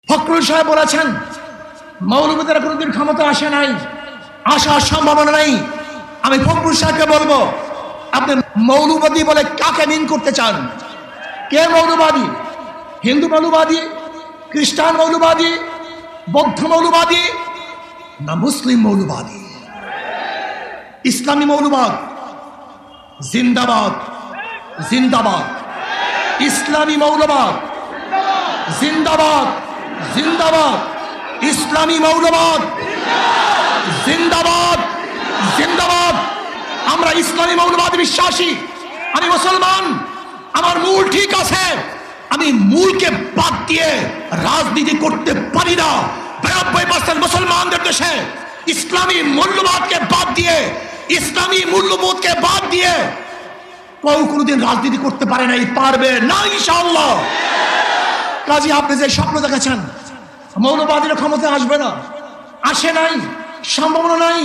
ফখরুল সাহেব বলেছেন মৌলবাদীরা কোনোদিন ক্ষমতা আসে নাই, আসার সম্ভাবনা নাই। আমি ফখরুল সাহেবকে বলবো, আপনি মৌলবাদী বলে কাকে মিন করতে চান? কে মৌলবাদী? হিন্দু মৌলবাদী, খ্রিস্টান মৌলবাদী, বৌদ্ধ মৌলবাদী, না মুসলিম মৌলবাদী? ইসলামী মৌলবাদ জিন্দাবাদ, জিন্দাবাদ। ইসলামী মৌলবাদ জিন্দাবাদ, জিন্দাবাদ। ইসলামী মৌলবাদ জিন্দাবাদ, জিন্দাবাদ। আমরা ইসলামী মৌলবাদে বিশ্বাসী। আমি মুসলমান, আমার মূল ঠিক আছে। আমি মূলকে বাদ দিয়ে রাজনীতি করতে পারি না। 92% মুসলমানদের দেশে ইসলামী মূল্যবোধকে বাদ দিয়ে, ইসলামী মূল্যবোধকে বাদ দিয়ে কেউ কোনোদিন রাজনীতি করতে পারে নাই, পারবে না ইনশাআল্লাহ। কাজী আপনি যে স্বপ্ন দেখেছেন মৌলবাদীরা ক্ষমতা আসবে না, আসে নাই, সম্ভাবনা নাই।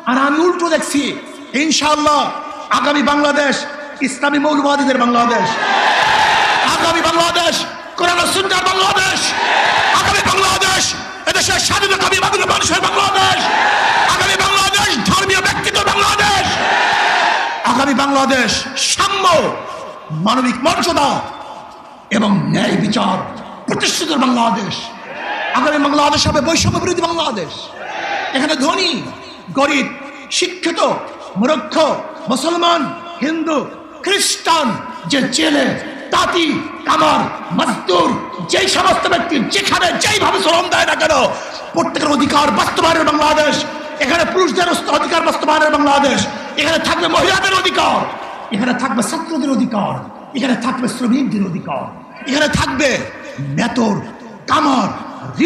আর আমি উল্টো দেখছি, ইনশাআল্লাহ আগামী বাংলাদেশ ইসলামী মৌলবাদীদের বাংলাদেশ, আগামী বাংলাদেশ কোরআন ও সুন্নাহর বাংলাদেশ, আগামী বাংলাদেশ এদেশের স্বাধীনতাকামী মানুষের বাংলাদেশ, আগামী বাংলাদেশ ধর্মীয় ব্যক্তিত্ব বাংলাদেশ, আগামী বাংলাদেশ সাম্য, মানবিক মর্যাদা এবং ন্যায় বিচার প্রতিষ্ঠিত বাংলাদেশ। আগামী বাংলাদেশ হবে বৈষম্য বিরোধী বাংলাদেশ। এখানে ধনী গরিব, শিক্ষিত মূর্খ, মুসলমান, হিন্দু, খ্রিস্টান, যে জেলে, তাঁতি, কামার, মজদুর, যেই সমস্ত ব্যক্তি যেখানে যেইভাবে শ্রম দেয় না কেন, প্রত্যেকের অধিকার বাস্তবায়নের বাংলাদেশ। এখানে পুরুষদের অধিকার বাস্তবায়নের বাংলাদেশ। এখানে থাকবে মহিলাদের অধিকার, এখানে থাকবে ছাত্রদের অধিকার, এখানে থাকবে শ্রমিকদের অধিকার, এখানে থাকবে মেতর, কামার,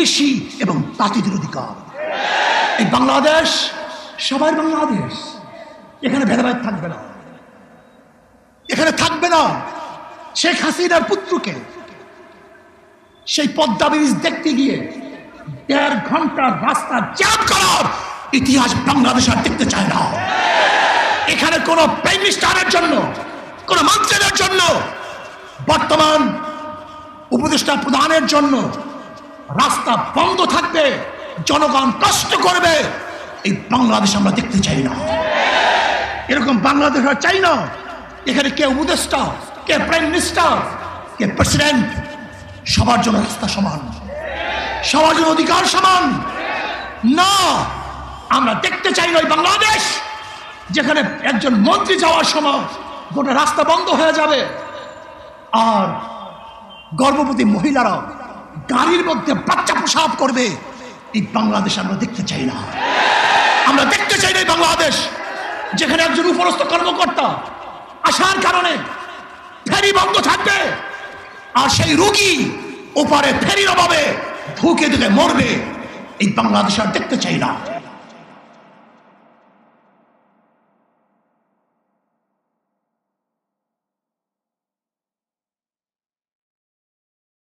ঋষি এবং তাঁতিদের অধিকার। এই বাংলাদেশ সবার বাংলাদেশ। এখানে ভেদাভেদ থাকবে না, এখানে থাকবে না শেখ হাসিনার পুত্রকে সেই পদ্মা ব্রিজ দেখতে গিয়ে 1.5 ঘন্টার রাস্তা জ্যাম করার ইতিহাস বাংলাদেশ আর দেখতে চায় না। এখানে কোন প্রাইম মিনিস্টারের জন্য, কোন মন্ত্রীদের জন্য, বর্তমান উপদেষ্টা প্রধানের জন্য রাস্তা বন্ধ থাকবে, জনগণ কষ্ট করবে, এই বাংলাদেশ আমরা দেখতে চাই না। এরকম বাংলাদেশ আর চাই না। এখানে কে উপদেষ্টা, কে প্রাইম মিনিস্টার, কে প্রেসিডেন্ট, সবার জন্য রাস্তা সমান, সবার জন্য অধিকার সমান না। আমরা দেখতে চাই না ওই বাংলাদেশ যেখানে একজন মন্ত্রী যাওয়ার সময় গোটা রাস্তা বন্ধ হয়ে যাবে আর গর্ভবতী মহিলারা গাড়ির মধ্যে বাচ্চা প্রসব করবে। এই বাংলাদেশ আমরা দেখতে চাই না। আমরা দেখতে চাই না এই বাংলাদেশ যেখানে একজন উপরস্থ কর্মকর্তা আসার কারণে ফেরি বন্ধ থাকবে আর সেই রোগী ওপারে ফেরির অভাবে ঢুকে দিলে মরবে। এই বাংলাদেশ আর দেখতে চাই না।